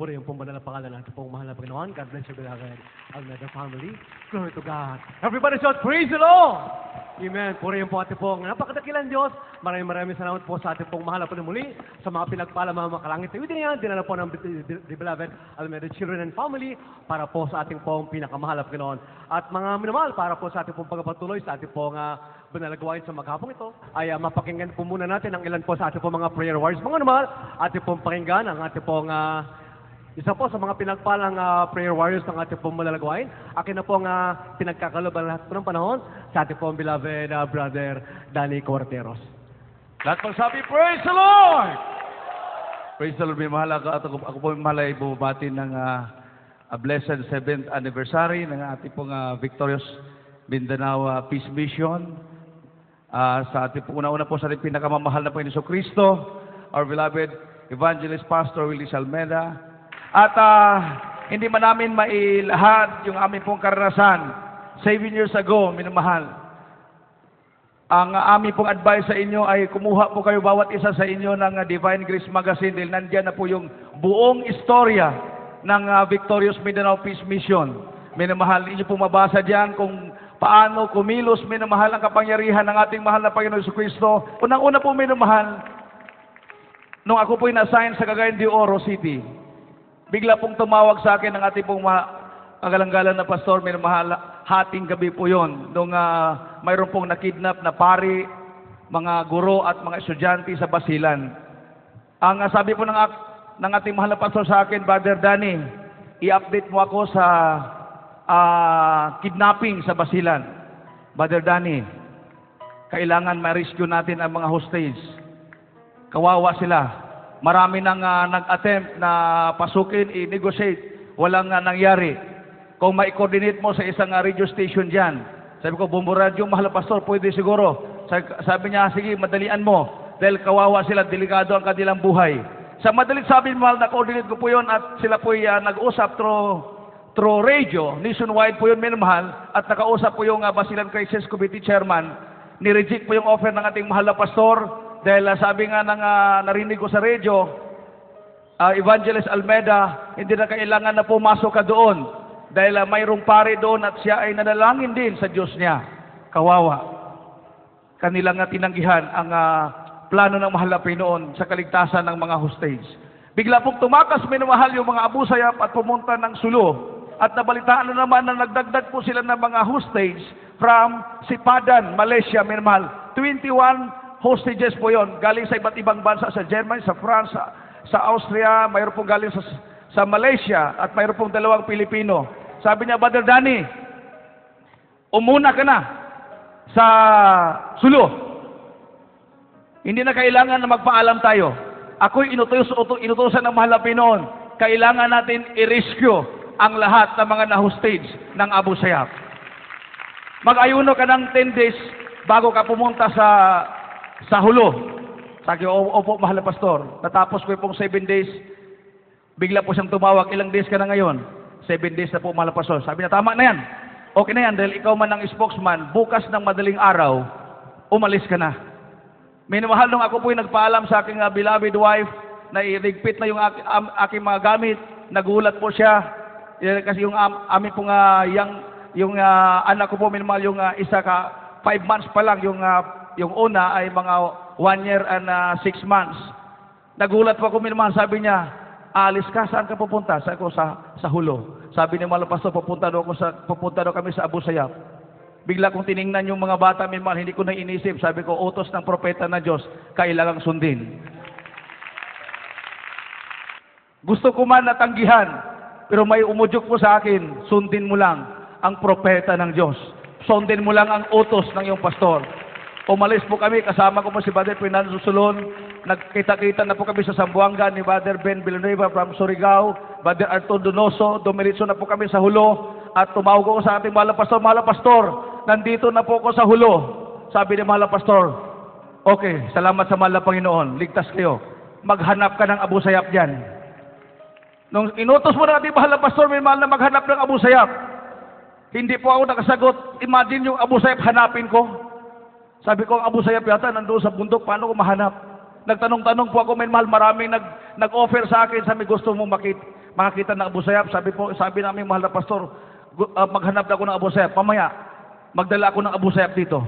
Purihin pong banal na pangalan natin pong mahal na Panginoon. God bless you, beloved Almeda family. Glory to God. Everybody shout, praise the Lord! Amen. Purihin po ating pong napakadakilang Diyos. Maraming salamat po sa ating pong mahal na muli sa mga pinagpala mga makalangit. Iwin niyan, dinala po ng the beloved Almeda children and family para po sa ating pong pinakamahal na Panginoon. At mga minamahal, para po sa ating pong pagpapatuloy sa ating pong banalagawain sa maghapong ito, ay mapakinggan po muna natin ang ilan po sa ating pong mga prayer warriors. Mga minamahal, ating pong pakinggan ang ating pong isa po sa mga pinagpalang prayer warriors ng ating pong malalagwain. Akin na pong pinagkakaloban lahat po ng panahon sa ating pong beloved brother Danny Corteros. Lahat magsabi, praise the Lord! Praise the Lord, may mahal ako po may mahal ay bumabati ng a blessed 7th anniversary ng ating pong Victorious Mindanao Peace Mission. Sa ating pong una-una po sa ating pinakamamahal na Panginoon Kristo, our beloved Evangelist Pastor Willie Almeda. At hindi man namin mailahad yung aming pong karanasan 7 years ago, minamahal. Ang aming pong advice sa inyo ay kumuha po kayo bawat isa sa inyo ng Divine Grace Magazine dahil nandyan na po yung buong istorya ng Victorious Mindanao Peace Mission. Minamahal, inyo pong mabasa dyan kung paano kumilos, minamahal, ang kapangyarihan ng ating mahal na Panginoon Jesucristo. Unang-una po, minamahal, nung ako po'y na-assign sa Cagayan de Oro City, bigla pong tumawag sa akin ng ating pong kagalanggalan na pastor, may mahal, hating gabi po yon. Nung mayroon pong nakidnap na pari, mga guro at mga estudyante sa Basilan. Ang sabi po ng ating mahal na pastor sa akin, Brother Danny, i-update mo ako sa kidnapping sa Basilan. Brother Danny, kailangan ma-rescue natin ang mga hostage. Kawawa sila. Marami nang nag-attempt na pasukin, i-negotiate. Walang nangyari. Kung ma-coordinate mo sa isang radio station dyan, sabi ko, Bumburadyo, mahal na pastor, pwede siguro. Sabi niya, sige, madalian mo. Dahil kawawa sila, delikado ang kanilang buhay. Sa madalit sabi, mahal na coordinate ko po yun at sila po nag-usap through radio. Nationwide po yun, minamahal. At nakausap po yung Basilan Crisis Committee Chairman. Ni-reject po yung offer ng ating mahal na pastor. Dahil sabi nga narinig ko sa radio, Evangelist Almeda, hindi na kailangan na pumasok ka doon. Dahil mayroong pare doon at siya ay nanalangin din sa Diyos niya. Kawawa. Kanilang tinanggihan ang plano ng mahal na Panginoon sa kaligtasan ng mga hostage. Bigla pong tumakas, minamahal, yung mga Abu Sayyaf at pumunta ng Sulu. At nabalitaan na naman na nagdagdag po sila ng mga hostage from Sipadan, Malaysia, minamahal. 21 hostages po yon, galing sa iba't ibang bansa, sa Germany, sa France, sa Austria, mayroon pong galing sa Malaysia, at mayroon pong 2 Pilipino. Sabi niya, Brother Danny, umuna ka na sa Sulu. Hindi na kailangan na magpaalam tayo. Ako'y inutusan ng mahal na Panginoon. Kailangan natin i-rescue ang lahat ng mga na-hostage ng Abu Sayyaf. Mag-ayuno ka ng 10 days bago ka pumunta sa Hulo. Sabi ko, opo, mahal na pastor. Natapos ko pong 7 days, bigla po siyang tumawag, ilang days ka na ngayon? 7 days na po, mahal na pastor. Sabi niya, tama na yan. Okay na yan, dahil ikaw man ang spokesman, bukas ng madaling araw, umalis ka na. Minamahal, nung ako po'y nagpaalam sa aking beloved wife, na iligpit na yung aking mga gamit, nagulat po siya, kasi yung amin pong yung anak ko po, minamahal, yung isa ka, 5 months pa lang, yung una ay mga 1 year and 6 months. Nagulat po ako, minamahal, sabi niya, alis ka, saan ka pupunta? Sabi ko, sa Hulo. Sabi ni Mahal Pastor, pupunta daw kami sa Abu Sayyaf. Bigla kong tiningnan yung mga bata, minamahal, hindi ko na inisip. Sabi ko, utos ng propeta na Diyos, kailangang sundin. Gusto ko man natanggihan, pero may umudyok po sa akin, sundin mo lang ang propeta ng Diyos. Sundin mo lang ang utos ng iyong pastor. Umalis po kami, kasama ko po si Brother Fernando Sulon. Nagkita-kita na po kami sa Zamboanga ni Brother Ben Villanueva from Surigao, Brother Arturo Donoso. Dumiritso na po kami sa Hulo. At tumawag ko sa ating mahal na pastor, nandito na po ako sa Hulo. Sabi ni mahal na pastor, okay, salamat sa mahal na Panginoon, ligtas kayo. Maghanap ka ng Abu Sayyaf dyan. Nung inutos mo na ating mahal na pastor, may mahal na maghanap ng Abu Sayyaf. Hindi po ako nakasagot. Imagine yung Abu Sayyaf hanapin ko. Sabi ko, ang Abu Sayyaf yata nandoon sa bundok, paano ko mahanap? Nagtanong-tanong po ako, may mahal, maraming nag-offer sa akin, sabi, gusto mo makakita ng Abu Sayyaf. Sabi namin, mahal na pastor, maghanap ako ng Abu Sayyaf. Mamaya, magdala ako ng Abu Sayyaf dito.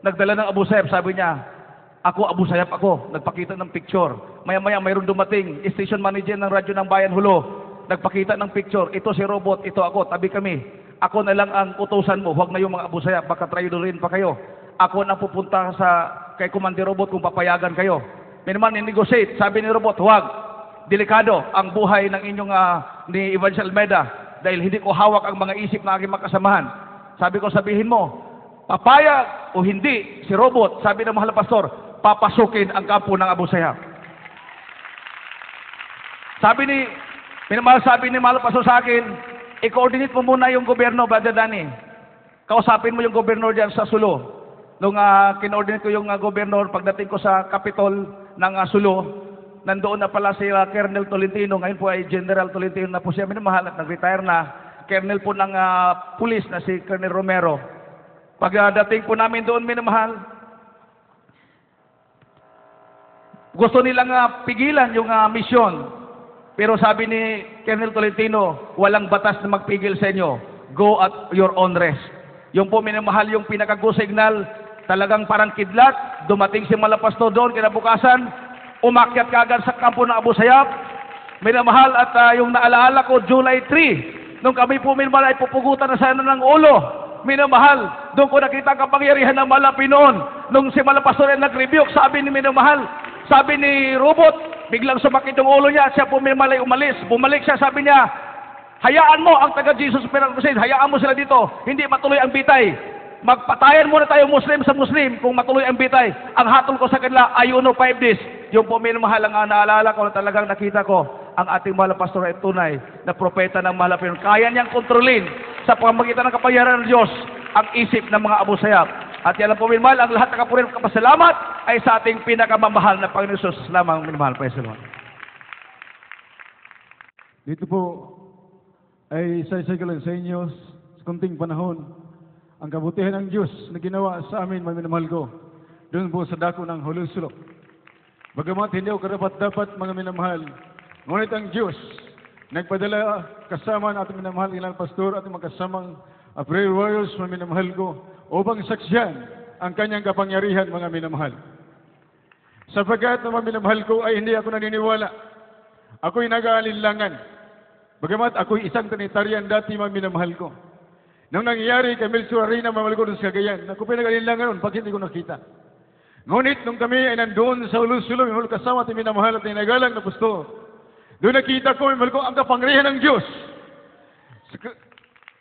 Nagdala ng Abu Sayyaf, sabi niya, ako Abu Sayyaf ako. Nagpakita ng picture. Maya-maya, mayroon dumating, station manager ng radyo ng Bayan Hulo. Nagpakita ng picture. Ito si Robot, ito ako, tabi kami. Ako na lang ang utusan mo, huwag na yung mga Abu Sayyaf, baka traidorin pa kayo. Ako na pupunta kay Commander Robot kung papayagan kayo. May naman, negotiate. Sabi ni Robot, huwag. Delikado ang buhay ng inyong ni Evangelist Almeida dahil hindi ko hawak ang mga isip ng aking makasamahan. Sabi ko, sabihin mo, papayag o hindi, si Robot, sabi ng mahal na pastor, papasukin ang kampo ng Abu Sayyaf. Sabi ni mahal na pastor sa akin, i-coordinate mo muna yung gobyerno, Brother Danny. Kausapin mo yung gobernador dyan sa Sulo. Nung kinoordinate ko yung gobernador, pagdating ko sa Capitol ng Sulo, nandoon na pala si Colonel Tolentino. Ngayon po ay General Tolentino na po siya. Minamahal at nag-retire na. Colonel po ng pulis na si Colonel Romero. Pagdating po namin doon, minamahal, gusto nilang pigilan yung misyon. Pero sabi ni Colonel Tolentino, walang batas na magpigil sa inyo. Go at your own risk. Yung po minamahal yung pinaka-go signal, talagang parang kidlat, dumating si Malapasto doon, kinabukasan, umakyat kaagad sa kampo ng Abu Sayyaf. Minamahal at yung naalaala ko, July 3, nung kami po minamahal ay pupugutan na sana ng ulo. Minamahal, doon ko nakita ang kapangyarihan ng Malapi noon. Nung si Malapasto ay nag-rebuke, sabi ni minamahal, sabi ni Robot, biglang sumakit yung ulo niya, siya po minamahal ay umalis. Bumalik siya, sabi niya, hayaan mo ang taga-Jesus Crusade, hayaan mo sila dito, hindi matuloy ang bitay. Magpatayan muna tayo Muslim sa Muslim kung matuloy ang bitay. Ang hatol ko sa kanila, ayuno 5 days. Yung po minamahal ang naalala ko na talagang nakita ko, ang ating mahal na pastor ay tunay na propeta ng mahal na Pinoy. Kaya niyang kontrolin sa pamamagitan ng kapangyarihan ng Diyos ang isip ng mga Abu Sayyaf. At yan ang po minamahal, ang lahat ng kapurihan at kapasalamat ay sa ating pinakamamahal na Panginoon Jesus. Lamang minamahal. Praise the Lord. Dito po ay isa-isa ko lang sa inyo sa kunting panahon ang kabutihan ng Diyos na ginawa sa amin, mga minamahal ko, doon po sa dako ng Hulong Sulok. Bagamat hindi ako karapat-dapat, mga minamahal, ngunit ang Diyos nagpadala kasama ng ating minamahal ilang pastor at mga kasamang prayer warriors, mga minamahal ko, upang saksyan ang kanyang kapangyarihan, mga minamahal. Sapagkat, mga minamahal ko, ay hindi ako naniniwala. Ako'y nag-aalinlangan. Bagamat ako'y isang Trinitarian dati, mga minamahal ko. Nung nangyayari kay Melchor Arena, mamahal ko doon sa Cagayan, ako pinag-aalinlangan noon, bakit hindi ko nakita? Ngunit nung kami ay nandoon sa Ulusulo, mamahal kasama at minamahal at nagalang na pastor, doon nakita ko, mamahal ko, ang kapangyarihan ng Diyos.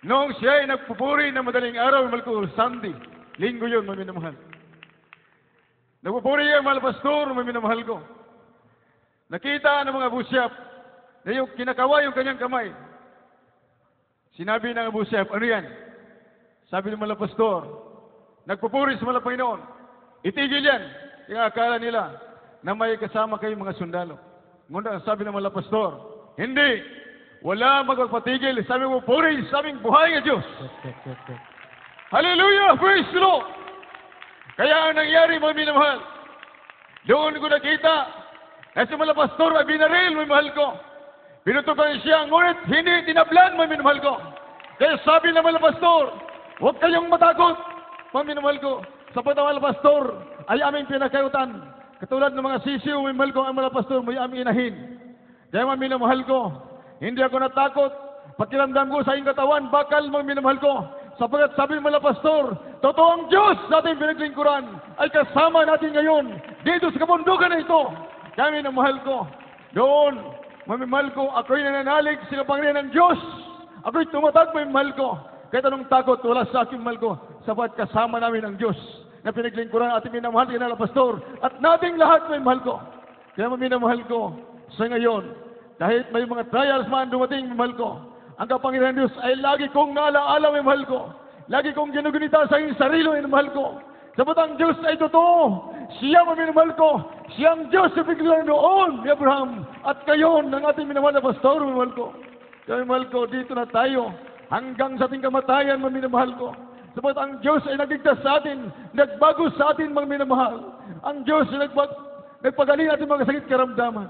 Noong siya ay nagpupuri na madaling araw, mamahal ko, Sunday, linggo yun, mga minamahal. Nagpupuri ang mahal pastor, mga minamahal ko. Nakita ng mga Abu Sayyaf na yung kinakawa yung kanyang kamay. Sinabi ng Abu Sayyaf, ano yan? Sabi ng mga pastor, nagpupuri sa mga Panginoon. Itigil yan. Kaya akala nila na may kasama kayong mga sundalo. Ngunit sabi ng mga pastor, hindi. Wala magpapatigil. Sabi mo, puri sa aming buhay ng Diyos. Hallelujah! Praise the Lord! Kaya ang nangyari, mga minamahal, doon ko nakita na si mga pastor ay binaril, mga mahal ko. Pinutukan siya, ngunit hindi tinablan, mga minamahal ko. Kaya sabi ng mga pastor, huwag kayong matakot, mga minamahal ko. Sapat ang mga pastor ay aming pinakayutan. Katulad ng mga sisiw, mga minamahal ko, ang mga pastor may aming inahin. Kaya mga minamahal ko, hindi ako natakot. Pakiramdam ko sa iyong katawan, bakal, mga minamahal ko. Sapagat sabi ng mga pastor, totoo ang Diyos sa ating pinaglingkuran ay kasama natin ngayon dito sa kabundukan na ito. Kami na mahal ko. Doon, mamimahal ko, ako'y nananalig sa kapangyarihan ng Diyos. Ako'y tumatag, mamimahal ko. Kahit anong takot, wala sa aking mahal ko. Sapagat kasama namin ang Diyos na pinaglingkuran ating minamahal na pastor at nating lahat, mamimahal ko. Kaya maminamahal ko sa ngayon, kahit may mga trials man dumating, mamimahal ko, ang kapangyarihan ng Diyos ay lagi kong naalaala, may mahal ko. Lagi kong ginugunita sa aking sarili, may mahal ko. Sabat ang Diyos ay totoo. Siya, may minamahal ko. Siya ang Diyos sa biglang noon, ni Abraham. At kayon, ng ating minamahal na pastor, may mahal ko. Kaya may mahal ko, dito na tayo. Hanggang sa ating kamatayan, may minamahal ko. Sabat ang Diyos ay nagligtas sa atin. Nagbago sa atin, mga minamahal. Ang Diyos ay nagpagaling ating mga sakit karamdaman.